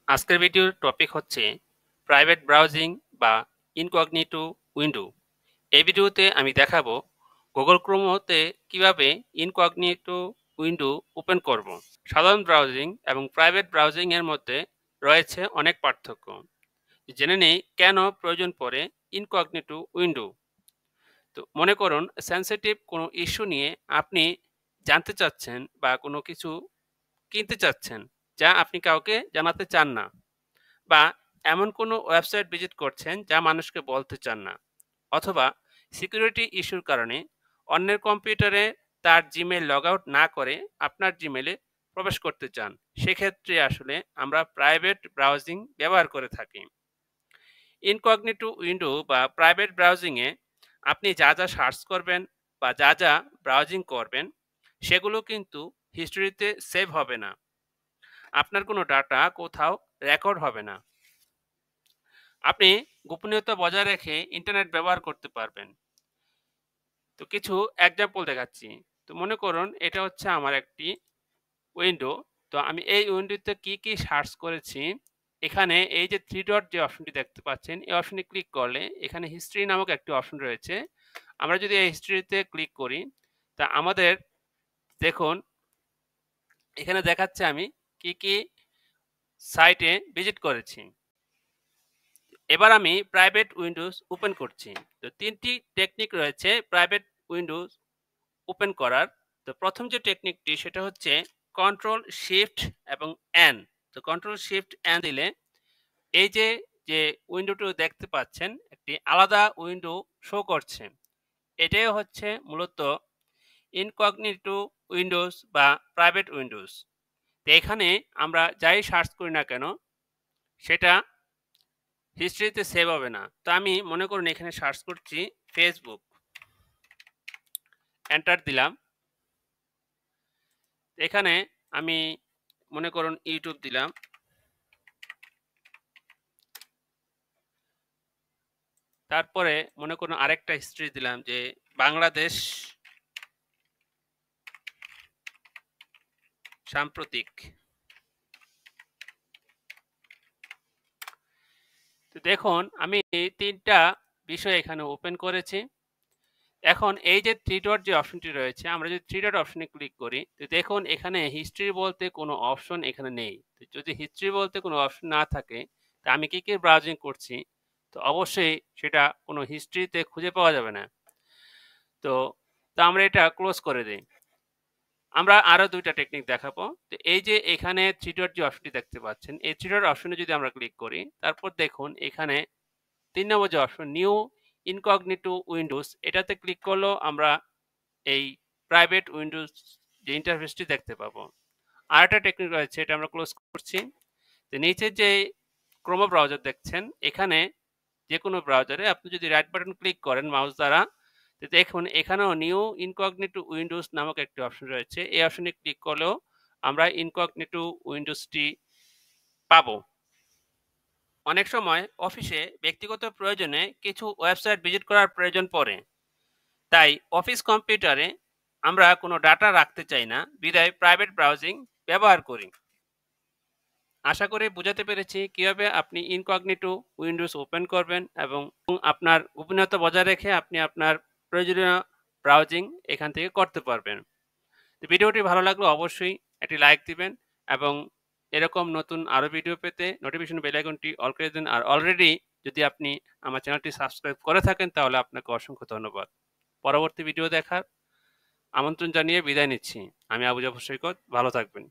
আজকের ভিডিওর টপিক হচ্ছে প্রাইভেট ব্রাউজিং বা ইনকগনিটো উইন্ডো। এই ভিডিওতে আমি দেখাবো গুগল ক্রোমোতে কিভাবে ইনকগনিটো উইন্ডো ওপেন করব। সাধারণ ব্রাউজিং এবং প্রাইভেট ব্রাউজিং এর মধ্যে রয়েছে অনেক পার্থক্য। জেনে নেই কেন প্রয়োজন পড়ে ইনকগনিটো উইন্ডো। তো মনে করুন সেনসিটিভ কোনো ইস্যু নিয়ে আপনি জানতে চাচ্ছেন বা কোনো কিছু কিনতে চাচ্ছেন যা আপনি কাউকে জানাতে চান না, বা এমন কোনো ওয়েবসাইট ভিজিট করছেন যা মানুষকে বলতে চান না, অথবা সিকিউরিটি ইস্যুর কারণে অন্যের কম্পিউটারে তার জিমেল লগ আউট না করে আপনার জিমেলে প্রবেশ করতে চান। সেক্ষেত্রে আসলে আমরা প্রাইভেট ব্রাউজিং ব্যবহার করে থাকি। ইনকগনিটো উইন্ডো বা প্রাইভেট ব্রাউজিংয়ে আপনি যা যা সার্চ করবেন বা যা যা ব্রাউজিং করবেন সেগুলো কিন্তু হিস্ট্রিতে সেভ হবে না। আপনার কোনো ডাটা কোথাও রেকর্ড হবে না। আপনি গোপনীয়তা বজায় রেখে ইন্টারনেট ব্যবহার করতে পারবেন। তো কিছু এক্সাম্পল দেখাচ্ছি। তো মনে করুন এটা হচ্ছে আমার একটি উইন্ডো। তো আমি এই উইন্ডোতে কি সার্চ করেছি, এখানে এই যে থ্রি ডট যে অপশনটি দেখতে পাচ্ছেন এই অপশনে ক্লিক করলে এখানে হিস্ট্রি নামক একটি অপশন রয়েছে। আমরা যদি এই হিস্ট্রিতে ক্লিক করি তা আমাদের দেখুন এখানে দেখাচ্ছে আমি কি সাইটে ভিজিট করেছি। এবার আমি প্রাইভেট উইন্ডোজ ওপেন করছি। তো তিনটি টেকনিক রয়েছে প্রাইভেট উইন্ডোজ ওপেন করার। তো প্রথম যে টেকনিকটি সেটা হচ্ছে কন্ট্রোল শিফট এবং এন। তো কন্ট্রোল শিফট এন দিলে এই যে যে উইন্ডোটি দেখতে পাচ্ছেন একটি আলাদা উইন্ডো শো করছে। এটাই হচ্ছে মূলত ইনকগনিটো উইন্ডোজ বা প্রাইভেট উইন্ডোজ। তো এখানে আমরা যাই সার্চ করি না কেন সেটা হিস্ট্রিতে সেভ হবে না। তো আমি মনে করুন এখানে সার্চ করছি ফেসবুক, এন্টার দিলাম। এখানে আমি মনে করুন ইউটিউব দিলাম, তারপরে মনে করুন আরেকটা হিস্ট্রি দিলাম যে বাংলাদেশ সাম্প্রতিক। তো দেখুন আমি তিনটা বিষয় এখানে ওপেন করেছি। এখন এই যে থ্রি ডট যে অপশনটি রয়েছে, আমরা যদি থ্রি ডট অপশনে ক্লিক করি তো দেখুন এখানে হিস্ট্রি বলতে কোনো অপশন এখানে নেই। তো যদি হিস্ট্রি বলতে কোনো অপশন না থাকে তা আমি কি ব্রাউজিং করছি, তো অবশ্যই সেটা কোনো হিস্ট্রিতে খুঁজে পাওয়া যাবে না। তো আমরা এটা ক্লোজ করে দিই। আমরা আরো দুইটা টেকনিক দেখাবো। তো এই যে এখানে থ্রি ডট যে অপশনটি দেখতে পাচ্ছেন এই থ্রি ডট অপশনে যদি আমরা ক্লিক করি তারপর দেখুন এখানে ৩ নম্বর যে অপশন নিউ ইনকগনিটো উইন্ডোজ, এটাতে ক্লিক করলেও আমরা এই প্রাইভেট উইন্ডোজ যে ইন্টারফেসটি দেখতে পাবো। আর একটা টেকনিক রয়েছে, এটা আমরা ক্লোজ করছি। তো নিচে যে ক্রোমো ব্রাউজার দেখছেন এখানে যে কোনো ব্রাউজারে আপনি যদি রাইট বাটন ক্লিক করেন মাউস দ্বারা তো দেখুন এখানেও নিউ ইনকগনিটো উইন্ডোজ নামক একটি অপশন রয়েছে। এই অপশনে ক্লিক করলেও আমরা ইনকগনিটো উইন্ডোজটি পাবো। অনেক সময় অফিসে ব্যক্তিগত প্রয়োজনে কিছু ওয়েবসাইট ভিজিট করার প্রয়োজন পড়ে, তাই অফিস কম্পিউটারে আমরা কোনো ডাটা রাখতে চাই না, বিধায় প্রাইভেট ব্রাউজিং ব্যবহার করি। আশা করি বুঝাতে পেরেছি কিভাবে আপনি ইনকগনিটো উইন্ডোজ ওপেন করবেন এবং আপনার গোপনীয়তা বজায় রেখে আপনি আপনার প্রয়োজনীয় ব্রাউজিং এখান থেকে করতে পারবেন। তো ভিডিওটি ভালো লাগলে অবশ্যই একটি লাইক দিবেন এবং এরকম নতুন আরও ভিডিও পেতে নোটিফিকেশন বেল আইকনটি অল করে দিন। আর অলরেডি যদি আপনি আমার চ্যানেলটি সাবস্ক্রাইব করে থাকেন তাহলে আপনাকে অসংখ্য ধন্যবাদ। পরবর্তী ভিডিও দেখার আমন্ত্রণ জানিয়ে বিদায় নিচ্ছি। আমি আবু জাফর সৈকত। ভালো থাকবেন।